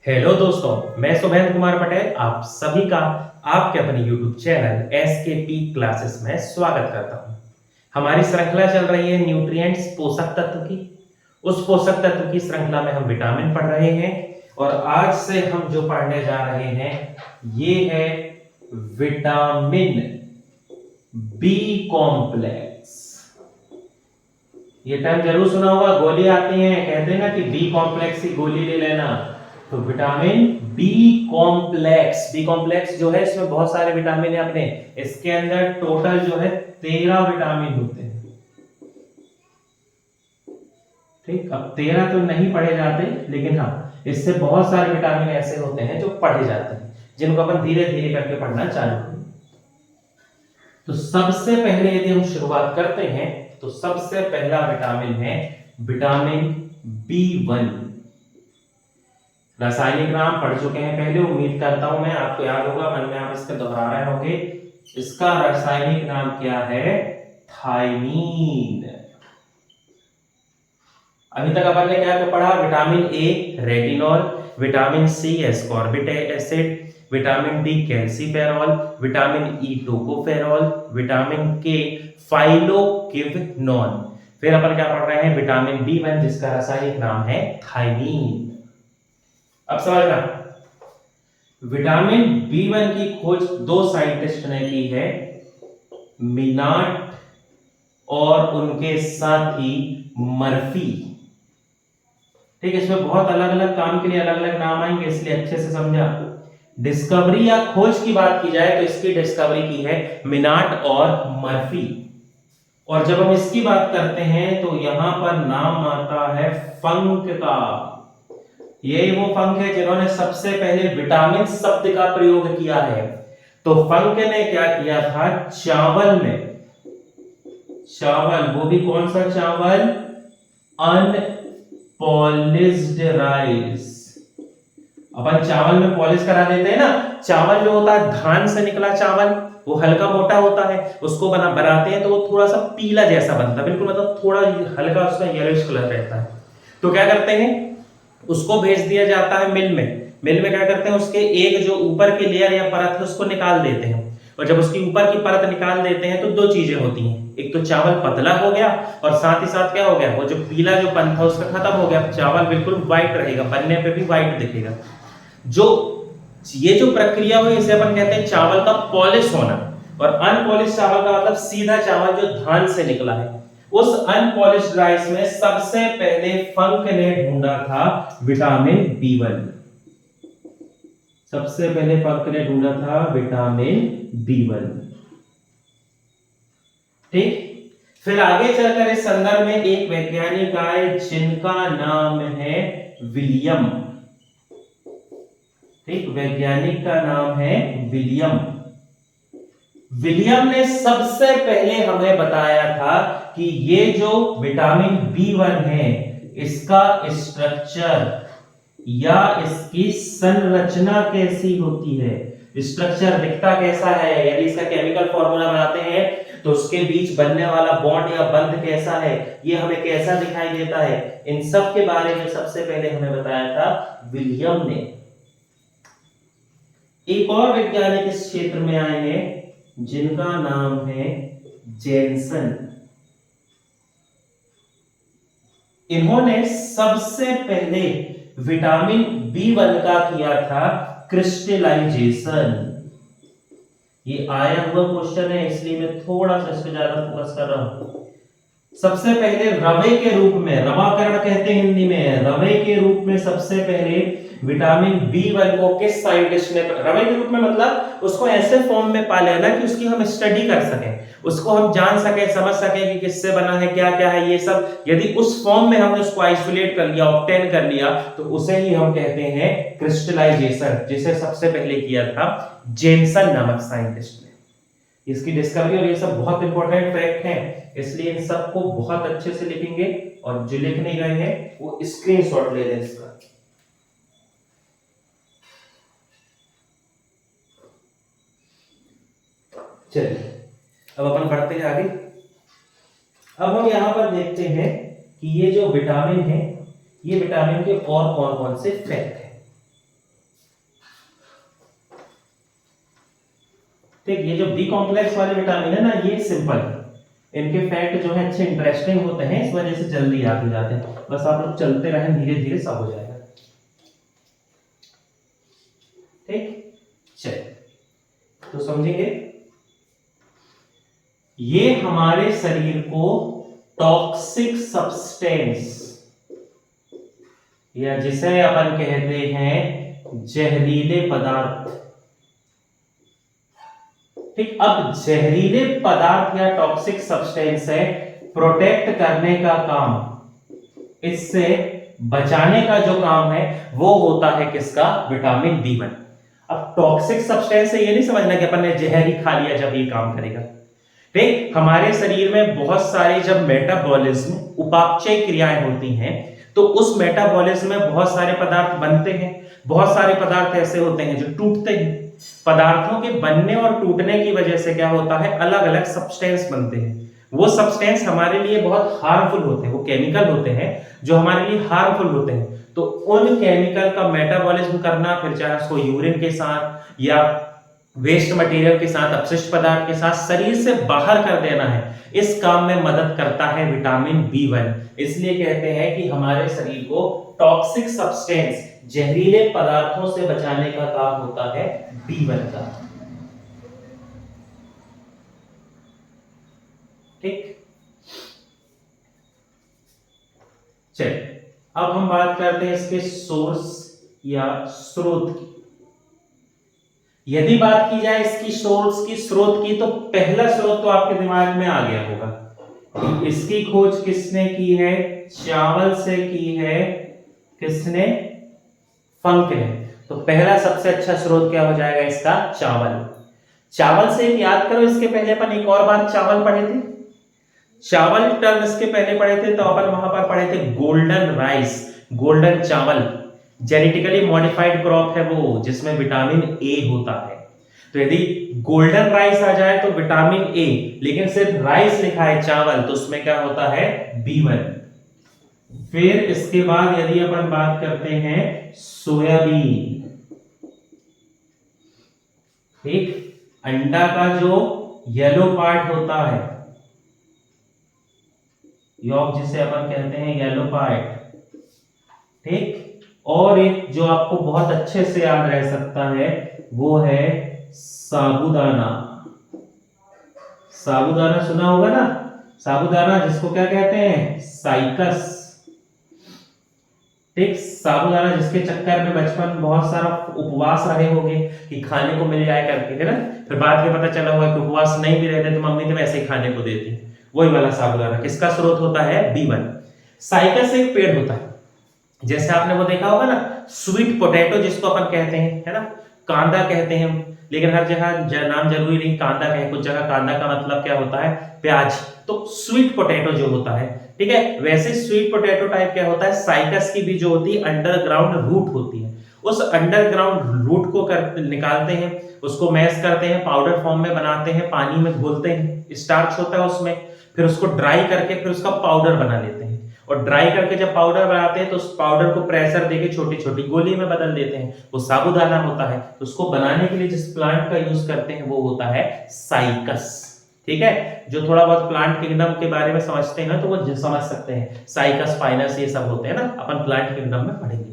Hello दोस्तों, मैं शुभेंद्र कुमार पटेल आप सभी का आपके अपने YouTube चैनल एसकेपी क्लासेस में स्वागत करता हूं। हमारी श्रृंखला चल रही है न्यूट्रिएंट्स पोषक तत्व की। उस पोषक तत्व की श्रृंखला में हम विटामिन पढ़ रहे हैं और आज से हम जो पढ़ने जा रहे हैं ये है विटामिन बी कॉम्प्लेक्स। ये टर्म जरूर सुना होगा, गोली आती है, कहते हैं ना कि बी कॉम्प्लेक्स की गोली ले लेना। तो विटामिन बी कॉम्प्लेक्स जो है इसमें बहुत सारे विटामिन है अपने। इसके अंदर टोटल जो है 13 विटामिन होते हैं। ठीक, अब 13 तो नहीं पढ़े जाते, लेकिन हाँ इससे बहुत सारे विटामिन ऐसे होते हैं जो पढ़े जाते हैं, जिनको अपन धीरे धीरे करके पढ़ना चालू करें। तो सबसे पहले यदि हम शुरुआत करते हैं तो सबसे पहला विटामिन है विटामिन B1। रासायनिक नाम पढ़ चुके हैं पहले, उम्मीद करता हूं मैं आपको याद होगा, मन में आप इसके दोहरा रहे होंगे। इसका रासायनिक नाम क्या है? थायमीन। अभी तक अपन ने क्या पढ़ा? Vitamin A retinol, vitamin C ascorbic acid, vitamin D calciferol, vitamin E tocopherol, vitamin K phylloquinone. फिर अपन क्या पढ़ रहे हैं? विटामिन B1 जिसका रासायनिक नाम है थायमीन। अब समझना, विटामिन B1 की खोज दो साइंटिस्ट ने की है, मिनाट और उनके साथी मर्फी। ठीक, इसमें बहुत अलग अलग काम के लिए अलग अलग नाम आएंगे, इसलिए अच्छे से समझा। डिस्कवरी या खोज की बात की जाए तो इसकी डिस्कवरी की है मिनाट और मर्फी। और जब हम इसकी बात करते हैं तो यहां पर नाम आता है फंक का। यही वो फंक है जिन्होंने सबसे पहले विटामिन शब्द का प्रयोग किया है। तो फंक ने क्या किया था? चावल में, चावल वो भी कौन सा चावल? Unpolished rice. अपन चावल में पॉलिश करा देते हैं ना। चावल जो होता है धान से निकला चावल, वो हल्का मोटा होता है, उसको बनाते हैं तो वो थोड़ा सा पीला जैसा बनता है, बिल्कुल मतलब थोड़ा हल्का उसका येलोइश कलर रहता है। तो क्या करते हैं, उसको भेज दिया जाता है मिल में। मिल में क्या करते हैं, उसके एक जो ऊपर की लेयर या परत है उसको निकाल देते हैं। और जब उसकी ऊपर की परत निकाल देते हैं तो दो चीजें होती हैं, एक तो चावल पतला हो गया और साथ ही साथ क्या हो गया, वो जो पीला जो पन था उसका खत्म हो गया, चावल बिल्कुल व्हाइट रहेगा, बनने पे भी व्हाइट दिखेगा। जो ये जो प्रक्रिया हुई इसे अपन कहते हैं चावल का पॉलिश होना। और अनपॉलिश चावल का मतलब सीधा चावल जो धान से निकला है। उस अनपॉलिश्ड राइस में सबसे पहले फंक ने ढूंढा था विटामिन B1। सबसे पहले फंक ने ढूंढा था विटामिन B1। ठीक, फिर आगे चलकर इस संदर्भ में एक वैज्ञानिक आए जिनका नाम है विलियम। ठीक, वैज्ञानिक का नाम है विलियम। विलियम ने सबसे पहले हमें बताया था कि ये जो विटामिन B1 है इसका स्ट्रक्चर या इसकी संरचना कैसी होती है, स्ट्रक्चर दिखता कैसा है, यदि इसका केमिकल फॉर्मूला बनाते हैं तो उसके बीच बनने वाला बॉन्ड या बंध कैसा है, ये हमें कैसा दिखाई देता है, इन सब के बारे में सबसे पहले हमें बताया था विलियम ने। एक और वैज्ञानिक इस क्षेत्र में आए हैं जिनका नाम है जेनसन। इन्होंने सबसे पहले विटामिन B1 का किया था क्रिस्टलाइजेशन। ये आया हुआ क्वेश्चन है इसलिए मैं थोड़ा सा इस पे ज्यादा फोकस कर रहा हूं। सबसे पहले रवे के रूप में, रवाकरण कहते हैं हिंदी में, रवे के रूप में सबसे पहले विटामिन B1 को किस साइंटिस्ट ने, रवे के रूप में मतलब उसको ऐसे फॉर्म में पा लेना कि उसकी हम स्टडी कर सकें, उसको हम जान सके, समझ सके कि किससे बना है, क्या क्या है ये सब। यदि उस फॉर्म में हमने उसको आइसोलेट कर लिया, ऑब्टेन कर लिया, तो उसे ही हम कहते हैं क्रिस्टलाइजेशन, जिसे सबसे पहले किया था जेनसन नामक साइंटिस्ट ने। इसकी डिस्कवरी और ये सब बहुत इंपॉर्टेंट फैक्ट हैं, इसलिए इन सबको बहुत अच्छे से लिखेंगे और जो लिख नहीं रहे हैं वो स्क्रीनशॉट ले लें इसका। चलिए अब अपन बढ़ते हैं आगे। अब हम यहां पर देखते हैं कि ये जो विटामिन है, ये विटामिन के और कौन कौन से फैक्ट हैं। ठीक, ये जो बी कॉम्प्लेक्स वाले विटामिन है ना, ये सिंपल है, इनके फैक्ट जो है अच्छे इंटरेस्टिंग होते हैं, इस वजह से जल्दी याद हो जाते हैं। बस आप लोग चलते रहें, धीरे धीरे सब हो जाएगा। ठीक, चलिए तो समझेंगे, ये हमारे शरीर को टॉक्सिक सब्सटेंस या जिसे अपन कहते हैं जहरीले पदार्थ, ठीक, अब जहरीले पदार्थ या टॉक्सिक सब्सटेंस है प्रोटेक्ट करने का काम, इससे बचाने का जो काम है वो होता है किसका, विटामिन B1। अब टॉक्सिक सब्सटेंस से ये नहीं समझना कि अपन ने जहर ही खा लिया जब ये काम करेगा। ठीक, हमारे शरीर में बहुत सारे जब मेटाबॉलिज्म उपापचय क्रियाएं होती हैं तो उस मेटाबॉलिज्म में बहुत सारे पदार्थ बनते हैं, बहुत सारे पदार्थ ऐसे होते हैं जो टूटते हैं। पदार्थों के बनने और टूटने की वजह से क्या होता है, अलग अलग सब्सटेंस बनते हैं। वो सब्सटेंस हमारे लिए बहुत हार्मफुल होते हैं, वो केमिकल होते हैं जो हमारे लिए हार्मफुल होते हैं। तो उन केमिकल का मेटाबॉलिज्म करना, फिर चाहे उसको यूरिन के साथ या वेस्ट मटेरियल के साथ, अपशिष्ट पदार्थ के साथ शरीर से बाहर कर देना है, इस काम में मदद करता है विटामिन B1। इसलिए कहते हैं कि हमारे शरीर को टॉक्सिक सब्सटेंस, जहरीले पदार्थों से बचाने का काम होता है B1 का। ठीक, चलिए अब हम बात करते हैं इसके सोर्स या स्रोत की। यदि बात की जाए इसकी सोर्स की, स्रोत की, तो पहला स्रोत तो आपके दिमाग में आ गया होगा कि इसकी खोज किसने की है, चावल से की है, किसने, फंक ने। तो पहला सबसे अच्छा स्रोत क्या हो जाएगा इसका, चावल। चावल से याद करो, इसके पहले अपन एक और बार चावल पढ़े थे, चावल टर्म इसके पहले पढ़े थे, तो अपन वहां पर पढ़े थे गोल्डन राइस, गोल्डन चावल, जेनेटिकली मॉडिफाइड क्रॉप है वो, जिसमें विटामिन ए होता है। तो यदि गोल्डन राइस आ जाए तो विटामिन ए, लेकिन सिर्फ राइस लिखा है चावल, तो उसमें क्या होता है, B1। फिर इसके बाद यदि अपन बात करते हैं सोयाबीन, ठीक, अंडा का जो येलो पार्ट होता है, यॉक जिसे अपन कहते हैं येलो पार्ट, ठीक, और एक जो आपको बहुत अच्छे से याद रह सकता है वो है साबूदाना। साबूदाना सुना होगा ना, साबूदाना जिसको क्या कहते हैं, साइकस। ठीक, साबूदाना जिसके चक्कर में बचपन बहुत सारा उपवास रहे होंगे कि खाने को मिल जाए करके, है ना, फिर बाद में पता चला होगा कि उपवास नहीं भी रहते तो मम्मी तो वैसे ही खाने को देती, वही वाला साबूदाना किसका स्रोत होता है, B1। साइकस एक पेड़ होता है, जैसे आपने वो देखा होगा ना, स्वीट पोटैटो जिसको अपन कहते हैं, है ना, कांदा कहते हैं, लेकिन हर जगह नाम जरूरी नहीं कांदा कहे, कुछ जगह कांदा का मतलब क्या होता है, प्याज। तो स्वीट पोटैटो जो होता है, ठीक है, वैसे स्वीट पोटैटो टाइप क्या होता है, साइकस की भी जो होती है अंडरग्राउंड रूट होती है, उस अंडरग्राउंड रूट को निकालते हैं, उसको मैश करते हैं, पाउडर फॉर्म में बनाते हैं, पानी में घोलते हैं, स्टार्च होता है उसमें, फिर उसको ड्राई करके फिर उसका पाउडर बना लेते हैं, और ड्राई करके जब पाउडर बनाते हैं तो उस पाउडर को प्रेशर देके छोटी छोटी गोली में बदल देते हैं, वो साबूदाना होता है। तो उसको बनाने के लिए जिस प्लांट का यूज करते हैं वो होता है साइकस। ठीक है, जो थोड़ा बहुत प्लांट किंगडम के बारे में समझते हैं तो वो समझ सकते हैं, साइकस, फाइनस, ये सब होते हैं ना, अपन प्लांट किंगडम में पढ़ेंगे।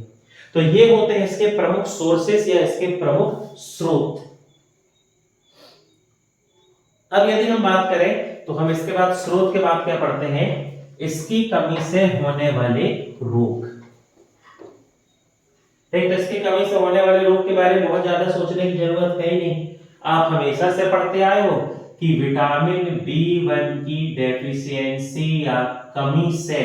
तो ये होते हैं इसके प्रमुख सोर्सेस या इसके प्रमुख स्रोत। अब यदि हम बात करें तो हम इसके बाद स्रोत के बाद क्या पढ़ते हैं, इसकी कमी से होने वाले रोग। एक तो इसकी कमी से होने वाले रोग के बारे में बहुत ज्यादा सोचने की जरूरत है ही नहीं, आप हमेशा से पढ़ते आए हो कि विटामिन B1 की डेफिशिएंसी या कमी से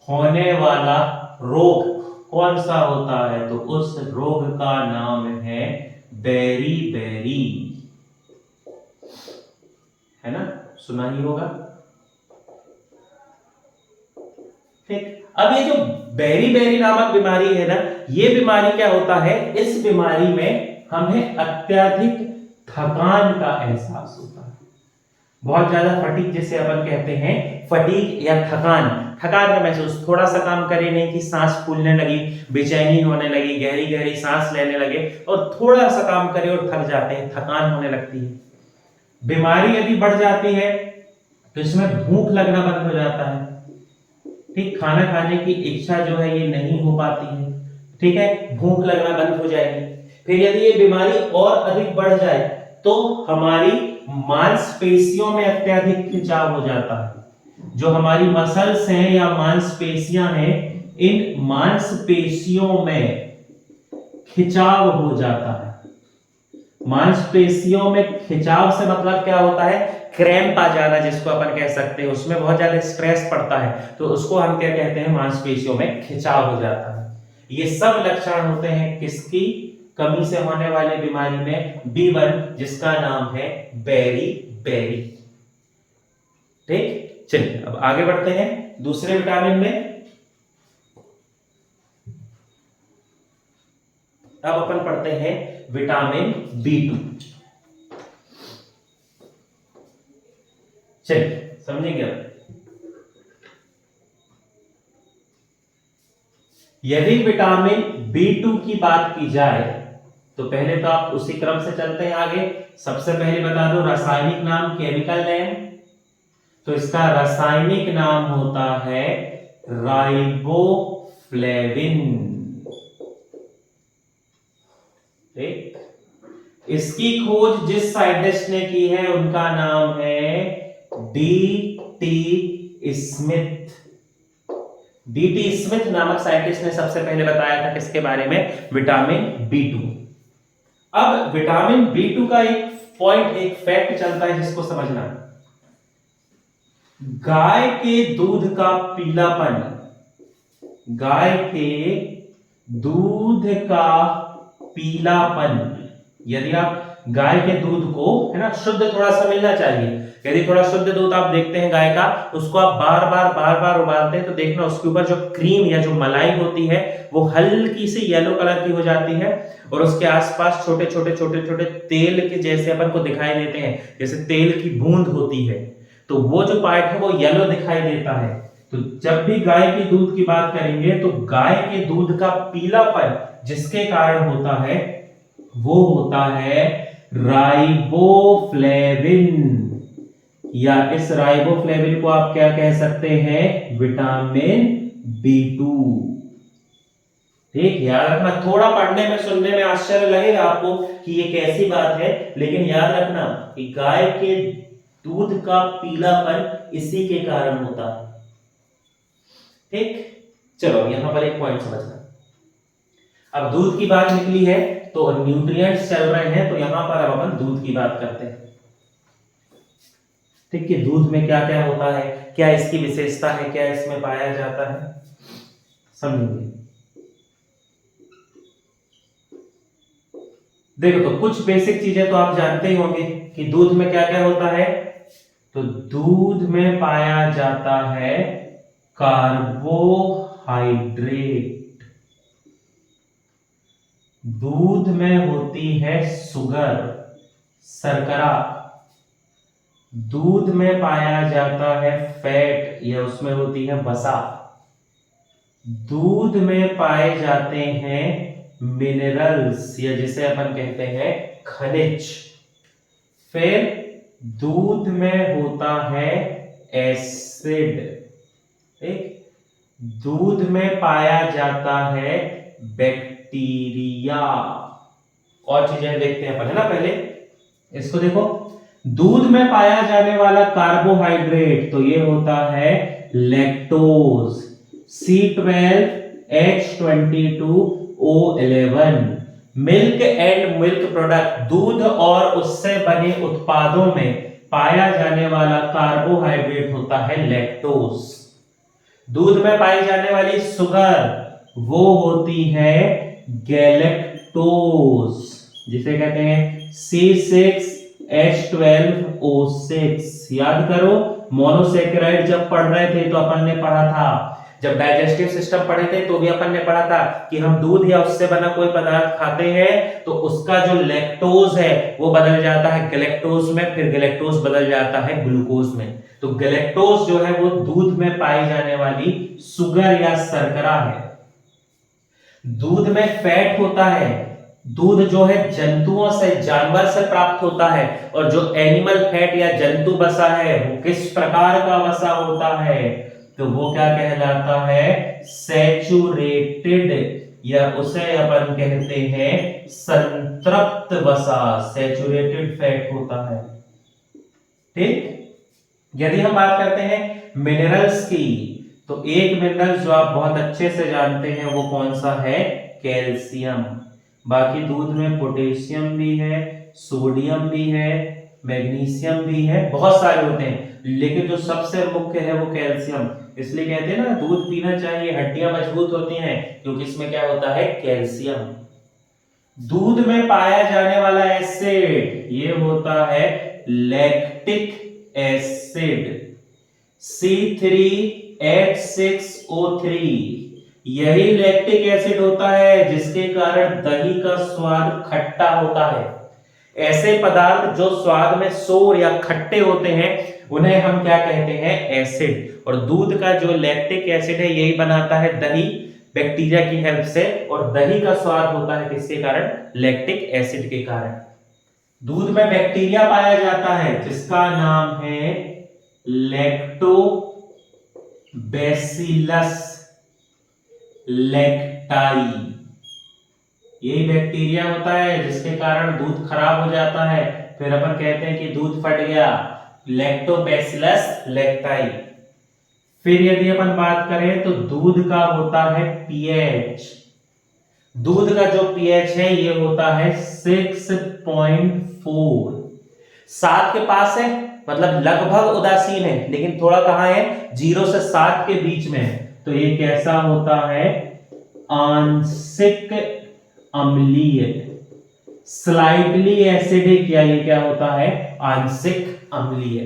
होने वाला रोग कौन सा होता है, तो उस रोग का नाम है बेरी, है ना, सुना ही होगा। ठीक, अब ये जो बेरी नामक बीमारी है ना, ये बीमारी क्या होता है, इस बीमारी में हमें अत्यधिक थकान का एहसास होता है, बहुत ज्यादा फटीग जिसे अपन कहते हैं, फटीग या थकान का महसूस, थोड़ा सा काम करे नहीं कि सांस फूलने लगी, बेचैनी होने लगी, गहरी गहरी सांस लेने लगे, और थोड़ा सा काम करे और थक जाते हैं, थकान होने लगती है। बीमारी यदि बढ़ जाती है तो इसमें भूख लगना बंद हो जाता है, ठीक, खाना खाने की इच्छा जो है ये नहीं हो पाती है, ठीक है, भूख लगना बंद हो जाएगी। फिर यदि ये बीमारी और अधिक बढ़ जाए तो हमारी मांसपेशियों में अत्यधिक खिंचाव हो जाता है। जो हमारी मसल्स हैं या मांसपेशियां हैं, इन मांसपेशियों में खिंचाव हो जाता है। मांसपेशियों में खिंचाव से मतलब क्या होता है, क्रैम्प आ जाना जिसको अपन कह सकते हैं, उसमें बहुत ज्यादा स्ट्रेस पड़ता है तो उसको हम क्या कहते हैं, मांसपेशियों में खिंचाव हो जाता है। ये सब लक्षण होते हैं किसकी, कमी से होने वाली बीमारी में B1, जिसका नाम है बेरी बेरी। ठीक, चलिए अब आगे बढ़ते हैं दूसरे विटामिन में। अब अपन पढ़ते हैं विटामिन B2। चलिए समझेंगे अब। यदि विटामिन B2 की बात की जाए तो पहले तो आप उसी क्रम से चलते हैं आगे। सबसे पहले बता दो रासायनिक नाम, केमिकल नेम। तो इसका रासायनिक नाम होता है राइबोफ्लेविन। ठीक, इसकी खोज जिस साइंटिस्ट ने की है उनका नाम है D.T. स्मिथ। D.T. स्मिथ नामक साइंटिस्ट ने सबसे पहले बताया था किसके बारे में, विटामिन B2। अब विटामिन B2 का एक पॉइंट, एक फैक्ट चलता है जिसको समझना। गाय के दूध का पीलापन, गाय के दूध का पीलापन, यदि आप गाय के दूध को, है ना, शुद्ध थोड़ा सा मिलना चाहिए। यदि थोड़ा शुद्ध दूध आप देखते हैं गाय का, उसको आप बार बार उबालते हैं तो देखना उसके ऊपर जो क्रीम या जो मलाई होती है वो हल्की सी येलो कलर की हो जाती है और उसके आसपास छोटे छोटे तेल के जैसे अपन को दिखाई देते हैं, जैसे तेल की बूंद होती है, तो वो जो पार्ट है वो येलो दिखाई देता है। तो जब भी गाय के दूध की बात करेंगे तो गाय के दूध का पीलापन जिसके कारण होता है वो होता है राइबोफ्लेविन, या इस राइबोफ्लेविन को आप क्या कह सकते हैं, विटामिन B2। ठीक, याद रखना, थोड़ा पढ़ने में सुनने में आश्चर्य लगेगा आपको कि ये कैसी बात है, लेकिन याद रखना कि गाय के दूध का पीलापन इसी के कारण होता है। ठीक, चलो यहां पर एक पॉइंट समझना। अब दूध की बात निकली है तो न्यूट्रिएंट्स चल रहे हैं, तो यहां पर अब अपन दूध की बात करते हैं। ठीक है, दूध में क्या क्या होता है, क्या इसकी विशेषता है, क्या इसमें पाया जाता है, समझेंगे। देखो तो कुछ बेसिक चीजें तो आप जानते ही होंगे कि दूध में क्या क्या होता है। तो दूध में पाया जाता है कार्बोहाइड्रेट, दूध में होती है शुगर, शर्करा, दूध में पाया जाता है फैट या उसमें होती है वसा, दूध में पाए जाते हैं मिनरल्स या जिसे अपन कहते हैं खनिज, फिर दूध में होता है एसिड, ठीक, दूध में पाया जाता है बैक्टीरिया, और चीजें देखते हैं अपन, है ना। पहले इसको देखो, दूध में पाया जाने वाला कार्बोहाइड्रेट तो ये होता है lactose, C12H22O11। Milk and milk product, दूध और उससे बने उत्पादों में पाया जाने वाला कार्बोहाइड्रेट होता है लैक्टोज। दूध में पाई जाने वाली शुगर वो होती है गैलेक्टोज, जिसे कहते हैं C6H12O6। याद करो, मोनोसेकेराइड जब पढ़ रहे थे तो अपन ने पढ़ा था, जब डाइजेस्टिव सिस्टम पढ़े थे तो भी अपन ने पढ़ा था कि हम दूध या उससे बना कोई पदार्थ खाते हैं तो उसका जो लैक्टोज है वो बदल जाता है गैलेक्टोज में, फिर गैलेक्टोज बदल जाता है ग्लूकोज में। तो गैलेक्टोज जो है वो दूध में पाई जाने वाली शुगर या शर्करा है। दूध में फैट होता है, दूध जो है जंतुओं से, जानवर से प्राप्त होता है, और जो एनिमल फैट या जंतु वसा है वो किस प्रकार का वसा होता है, तो वो क्या कहलाता है, सैचुरेटेड, या उसे अपन कहते हैं संतृप्त वसा, सैचुरेटेड फैट होता है। ठीक। यदि हम बात करते हैं मिनरल्स की, तो एक मिनरल जो आप बहुत अच्छे से जानते हैं वो कौन सा है, कैल्शियम। बाकी दूध में पोटेशियम भी है, सोडियम भी है, मैग्नीशियम भी है, बहुत सारे होते हैं, लेकिन जो सबसे मुख्य है वो कैल्शियम। इसलिए कहते हैं ना दूध पीना चाहिए, हड्डियां मजबूत होती हैं, क्योंकि इसमें क्या होता है, कैल्शियम। दूध में पाया जाने वाला एसिड ये होता है लैक्टिक एसिड, C3H6O3। यही लैक्टिक एसिड होता है जिसके कारण दही का स्वाद खट्टा होता है। ऐसे पदार्थ जो स्वाद में सोर या खट्टे होते हैं उन्हें हम क्या कहते हैं, एसिड। और दूध का जो लैक्टिक एसिड है यही बनाता है दही, बैक्टीरिया की हेल्प से, और दही का स्वाद होता है किसके कारण, लैक्टिक एसिड के कारण। दूध में बैक्टीरिया पाया जाता है जिसका नाम है लैक्टोबैसिलस लैक्टाई। यही बैक्टीरिया होता है जिसके कारण दूध खराब हो जाता है, फिर अपन कहते हैं कि दूध फट गया, लैक्टोबैसिलस लैक्टाई। फिर यदि अपन बात करें तो दूध का होता है पीएच। दूध का जो पीएच है ये होता है 6.4, 7 के पास है, मतलब लगभग उदासीन है, लेकिन थोड़ा कहां है, 0 से 7 के बीच में है। तो ये कैसा होता है, आंशिक अम्लीय, स्लाइटली एसिडिक, या ये क्या होता है, आंशिक अम्लीय।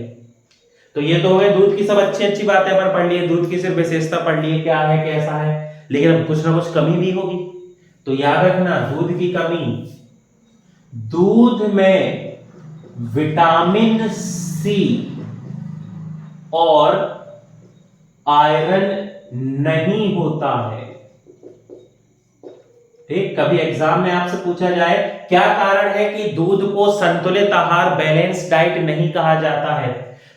तो ये तो हो गए दूध की सब अच्छी अच्छी बातें अपन पढ़ लिए, दूध की सिर्फ विशेषता पढ़ लिए, क्या है कैसा है, लेकिन अब कुछ ना कुछ कमी भी होगी। तो याद रखना दूध की कमी, दूध में विटामिन सी और आयरन नहीं होता है। ठीक, कभी एग्जाम में आपसे पूछा जाए क्या कारण है कि दूध को संतुलित आहार, बैलेंस डाइट नहीं कहा जाता है,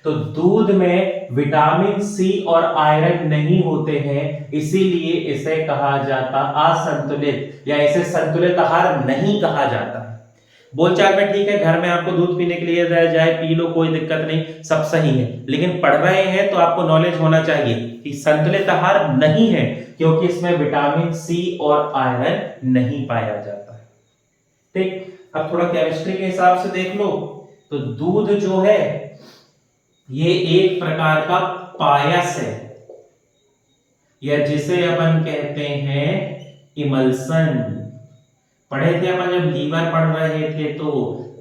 तो दूध में विटामिन सी और आयरन नहीं होते हैं, इसीलिए इसे कहा जाता असंतुलित, या इसे संतुलित आहार नहीं कहा जाता है। बोलचाल में ठीक है, घर में आपको दूध पीने के लिए दिया जाए पी लो, कोई दिक्कत नहीं, सब सही है, लेकिन पढ़ रहे हैं तो आपको नॉलेज होना चाहिए कि संतुलित आहार नहीं है, क्योंकि इसमें विटामिन सी और आयरन नहीं पाया जाता है। ठीक, अब थोड़ा केमिस्ट्री के हिसाब से देख लो, तो दूध जो है ये एक प्रकार का पायस है, या जिसे अपन कहते हैं इमल्सन। पढ़े थे अपन जब लीवर पढ़ रहे थे, तो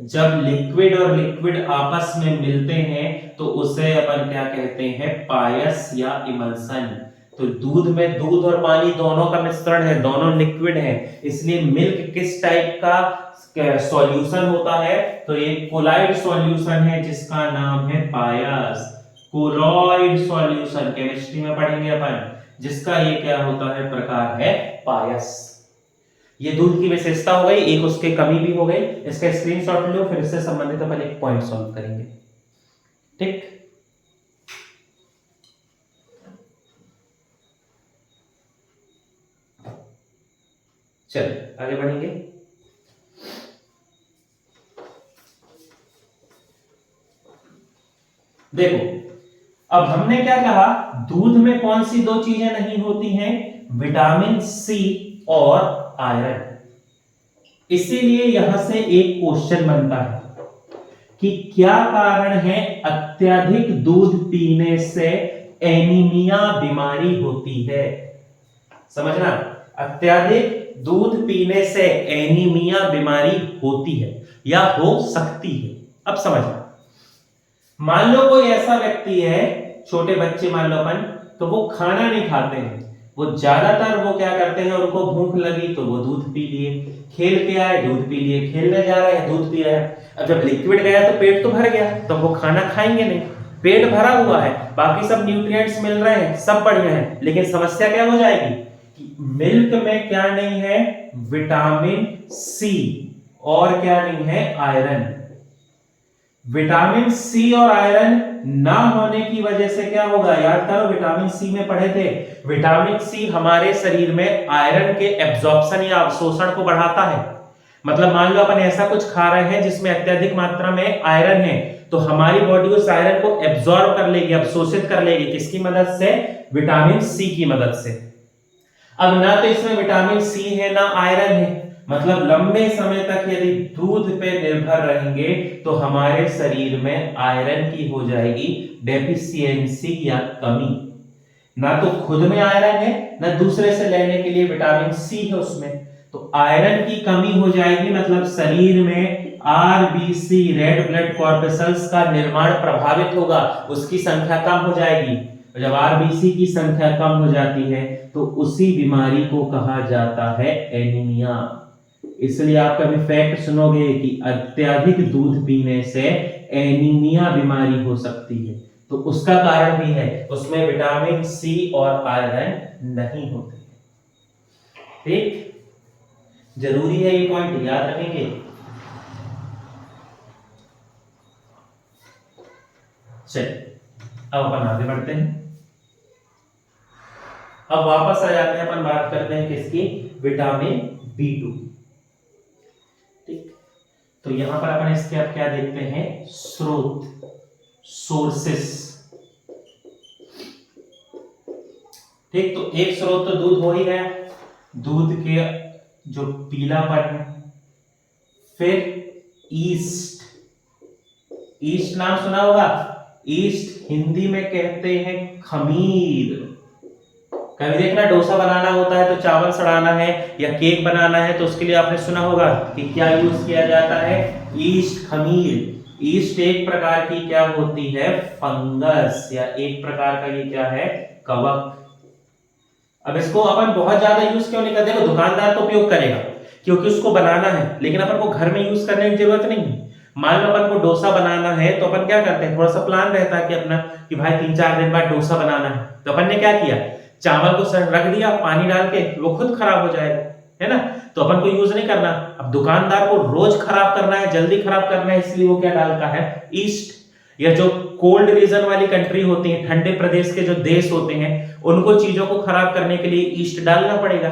जब लिक्विड और लिक्विड आपस में मिलते हैं तो उसे अपन क्या कहते हैं, पायस या इमल्सन। तो दूध में दूध और पानी दोनों का मिश्रण है, दोनों लिक्विड है, इसलिए मिल्क किस टाइप का सॉल्यूशन होता है, तो ये कोलॉइड सॉल्यूशन है जिसका नाम है पायस। कोलॉइड सॉल्यूशन केमिस्ट्री में पढ़ेंगे अपन, जिसका ये क्या होता है, प्रकार है पायस। ये दूध की विशेषता हो गई, एक उसके कमी भी हो गई। इसका स्क्रीनशॉट लो, फिर इससे संबंधित अपन एक पॉइंट सॉल्व करेंगे। ठीक, चल आगे बढ़ेंगे। देखो अब हमने क्या कहा, दूध में कौन सी दो चीजें नहीं होती हैं, विटामिन सी और आयरन। इसीलिए यहां से एक क्वेश्चन बनता है कि क्या कारण है अत्यधिक दूध पीने से एनीमिया बीमारी होती है। समझना, अत्यधिक दूध पीने से एनीमिया बीमारी होती है या हो सकती है। अब समझना, मान लो कोई ऐसा व्यक्ति है, छोटे बच्चे मान लो अपन, तो वो खाना नहीं खाते हैं, वो ज्यादातर वो क्या करते हैं, उनको भूख लगी तो वो दूध पी लिए, खेल के आए दूध पी लिए, खेलने जा रहे हैं दूध पी रहे हैं। अब जब लिक्विड गया तो पेट तो भर गया, तो वो खाना खाएंगे नहीं, पेट भरा हुआ है, बाकी सब न्यूट्रिएंट्स मिल रहे हैं, सब बढ़िया है, लेकिन समस्या क्या हो जाएगी, कि मिल्क में क्या नहीं है, विटामिन सी, और क्या नहीं है, आयरन। विटामिन सी और आयरन ना होने की वजह से क्या होगा, याद करो विटामिन सी में पढ़े थे, विटामिन सी हमारे शरीर में आयरन के एब्जॉर्प्शन या अवशोषण को बढ़ाता है। मतलब मान लो अपन ऐसा कुछ खा रहे हैं जिसमें अत्यधिक मात्रा में आयरन है, तो हमारी बॉडी उस आयरन को एब्जॉर्ब कर लेगी, अवशोषित कर लेगी, किसकी मदद से, विटामिन सी की मदद से। अब ना तो इसमें विटामिन सी है ना आयरन है, मतलब लंबे समय तक यदि दूध पे निर्भर रहेंगे तो हमारे शरीर में आयरन की हो जाएगी डेफिशिएंसी या कमी। ना तो खुद में आयरन है, ना दूसरे से लेने के लिए विटामिन सी है उसमें, तो आयरन की कमी हो जाएगी, मतलब शरीर में आरबीसी रेड ब्लड कॉर्पस्कल्स का निर्माण प्रभावित होगा, उसकी संख्या कम हो जाएगी। जब आरबीसी की संख्या कम हो जाती है तो उसी बीमारी को कहा जाता है एनीमिया। इसलिए आप कभी फैक्ट सुनोगे कि अत्यधिक दूध पीने से एनीमिया बीमारी हो सकती है, तो उसका कारण भी है, उसमें विटामिन सी और आयरन नहीं होते। ठीक, जरूरी है, ये पॉइंट याद रखेंगे। चलिए अब अपन आगे बढ़ते हैं। अब वापस आ जाते हैं, अपन बात करते हैं किसकी, विटामिन B2। ठीक, तो यहां पर अपन इसके अब क्या देखते हैं, स्रोत, सोर्सेस। ठीक, तो एक स्रोत तो दूध हो ही गया, दूध के जो पीलापन है, फिर ईस्ट, ईस्ट नाम सुना होगा, ईस्ट हिंदी में कहते हैं खमीर। कभी देखना डोसा बनाना होता है तो चावल सड़ाना है या केक बनाना है तो उसके लिए आपने सुना होगा कि क्या यूज किया जाता है, ईस्ट, खमीर। ईस्ट एक प्रकार की क्या होती है, फंगस, या एक प्रकार का ये क्या है, कवक। अब इसको अपन बहुत ज्यादा यूज क्यों नहीं करते, दुकानदार तो उपयोग करेगा क्योंकि उसको बनाना है, लेकिन अपन को घर में यूज करने की जरूरत नहीं है। मान लो अपन को डोसा बनाना है तो अपन क्या करते हैं, थोड़ा सा प्लान रहता है कि अपना कि भाई 3-4 दिन बाद डोसा बनाना है, तो अपन ने क्या किया, चावल को रख दिया पानी डाल के, वो खुद खराब हो जाएगा, है ना, तो अपन को यूज नहीं करना। अब दुकानदार को रोज खराब करना है, जल्दी खराब करना है, इसलिए वो क्या डालता है, ईस्ट। या जो कोल्ड रीजन वाली कंट्री होती है, ठंडे प्रदेश के जो देश होते हैं, उनको चीजों को खराब करने के लिए ईस्ट डालना पड़ेगा,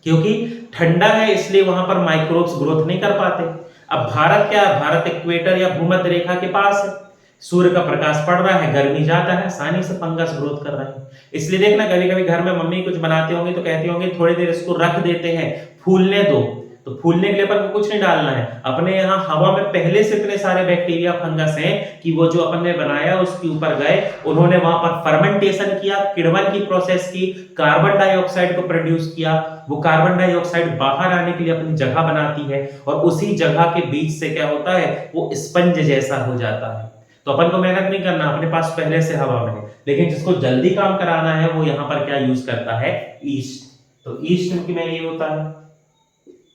क्योंकि ठंडा है इसलिए वहां पर माइक्रोब्स ग्रोथ नहीं कर पाते। अब भारत क्या है, भारत इक्वेटर या भूमध्य रेखा के पास है, सूर्य का प्रकाश पड़ रहा है, गर्मी ज्यादा है, आसानी से फंगस ग्रोथ कर रहा है। इसलिए देखना कभी कभी घर में मम्मी कुछ बनाते होंगे तो कहती होंगी थोड़ी देर इसको रख देते हैं, फूलने दो, तो फूलने के लिए अपन को कुछ नहीं डालना है। अपने यहाँ हवा में पहले से इतने सारे बैक्टीरिया फंगस हैं कि वो जो अपन ने बनाया उसके ऊपर गए, उन्होंने वहां पर फर्मेंटेशन किया, किण्वन की प्रोसेस की, कार्बन डाइऑक्साइड को प्रोड्यूस किया, वो कार्बन डाइऑक्साइड बाहर आने के लिए अपनी जगह बनाती है, और उसी जगह के बीच से क्या होता है, वो स्पंज जैसा हो जाता है। तो अपन को मेहनत नहीं करना, अपने पास पहले से हवा में है, लेकिन जिसको जल्दी काम कराना है वो यहाँ पर क्या यूज करता है, ईस्ट। तो ईस्ट में ये होता है।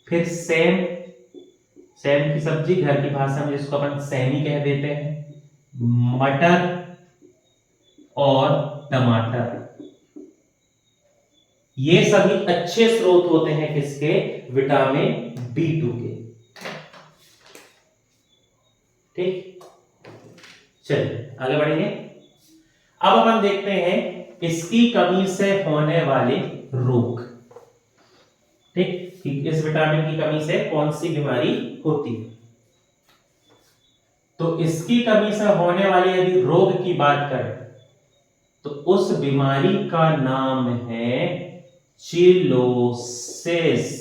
फिर सेम, सेम की सब्जी घर की भाषा में जिसको अपन सेमी कह देते हैं, मटर और टमाटर, ये सभी अच्छे स्रोत होते हैं किसके, विटामिन B2 के। ठीक, चलिए आगे बढ़ेंगे। अब अपन देखते हैं इसकी कमी से होने वाले रोग। ठीक, इस विटामिन की कमी से कौन सी बीमारी होती है, तो इसकी कमी से होने वाले यदि रोग की बात करें तो उस बीमारी का नाम है चिलोसिस।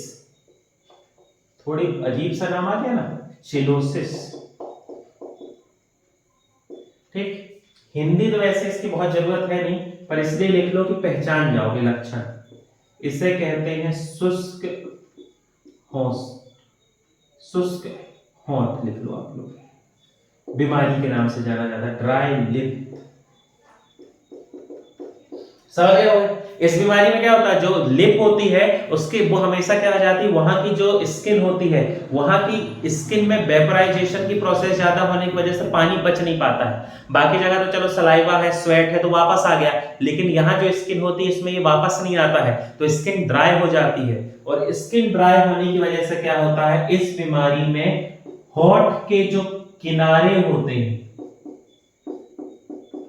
थोड़ी अजीब सा नाम आ गया ना, चिलोसिस। ठीक, हिंदी तो वैसे इसकी बहुत जरूरत है नहीं, पर इसलिए लिख लो कि पहचान जाओगे लक्षण। इसे कहते हैं शुष्क होंठ, शुष्क होंठ लिख लो आप लोग, बीमारी के नाम से जाना जाता है, ड्राई लिप। समझ गए होंगे, इस बीमारी में क्या होता है, जो लिप होती है उसके वो हमेशा क्या हो जाती है, वहां की जो स्किन होती है वहां की स्किन में वेपराइजेशन की प्रोसेस ज्यादा होने की वजह से पानी बच नहीं पाता है। बाकी जगह तो चलो सलाइवा है, स्वेट है तो वापस आ गया, लेकिन यहाँ जो स्किन होती है इसमें ये वापस नहीं आता है, तो स्किन ड्राई हो जाती है। और स्किन ड्राई होने की वजह से क्या होता है, इस बीमारी में होठ के जो किनारे होते हैं,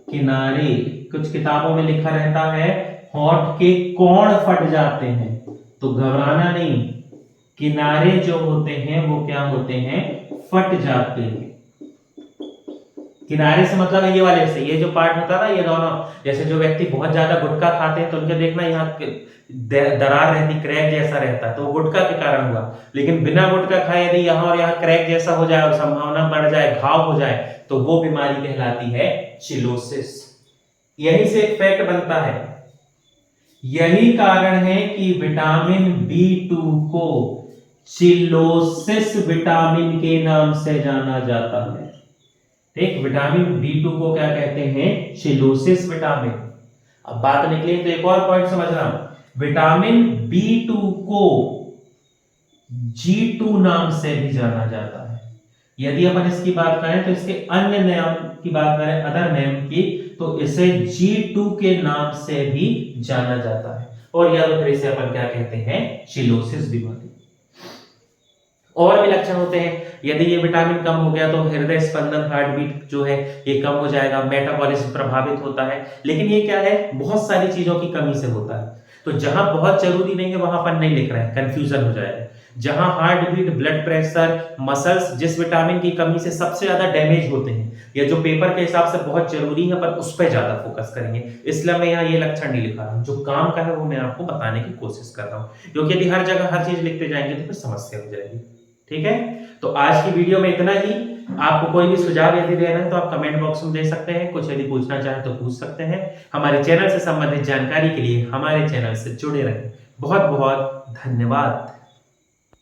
किनारे, कुछ किताबों में लिखा रहता है होठ के कोण फट जाते हैं, तो घबराना नहीं, किनारे जो होते हैं वो क्या होते हैं, फट जाते हैं। किनारे से मतलब है ये वाले से, ये जो पार्ट होता है ना, ये दोनों, जैसे जो व्यक्ति बहुत ज्यादा गुटखा खाते हैं तो उनके देखना यहाँ दरार रहती, क्रैक जैसा रहता है, तो वो गुटखा के कारण हुआ। लेकिन बिना गुटखा खाए यदि यहाँ और यहाँ क्रैक जैसा हो जाए और संभावना बढ़ जाए, घाव हो जाए, तो वो बीमारी कहलाती है चिलोसिस। यही से एक फैक्ट बनता है, यही कारण है कि विटामिन B2 को चिलोसिस विटामिन के नाम से जाना जाता है। ठीक, विटामिन B2 को क्या कहते हैं, चिलोसिस विटामिन। अब बात निकली तो एक और पॉइंट समझना, विटामिन B2 को G2 नाम से भी जाना जाता है। यदि अपन इसकी बात करें तो इसके अन्य नाम की बात करें, अदर नेम की, तो इसे G2 के नाम से भी जाना जाता है। और या तो फिर इसे अपन क्या कहते हैं, चिलोसिस बीमारी। और भी लक्षण होते हैं, यदि ये विटामिन कम हो गया तो हृदय स्पंदन, हार्ट बीट जो है ये कम हो जाएगा, मेटाबॉलिज्म प्रभावित होता है। लेकिन ये क्या है, बहुत सारी चीजों की कमी से होता है, तो जहां बहुत जरूरी नहीं है वहां अपन नहीं लिख रहे हैं, कंफ्यूजन हो जाएगा। जहां heart beat, blood pressure, muscles, जिस विटामिन की कमी से सबसे ज्यादा डैमेज होते हैं या जो पेपर के हिसाब से बहुत जरूरी है, पर उस पर ज्यादा फोकस करेंगे, इसलिए मैं यहाँ ये लक्षण नहीं लिखा रहा हूं। जो काम का है वो मैं आपको बताने की कोशिश कर रहा हूं, क्योंकि यदि हर जगह हर चीज लिखते जाएंगे तो फिर समस्या हो जाएगी। ठीक है, तो आज की वीडियो में इतना ही। आपको कोई भी सुझाव यदि देना है तो आप कमेंट बॉक्स में दे सकते हैं, कुछ यदि पूछना चाहें तो पूछ सकते हैं। हमारे चैनल से संबंधित जानकारी के लिए हमारे चैनल से जुड़े रहें। बहुत बहुत धन्यवाद।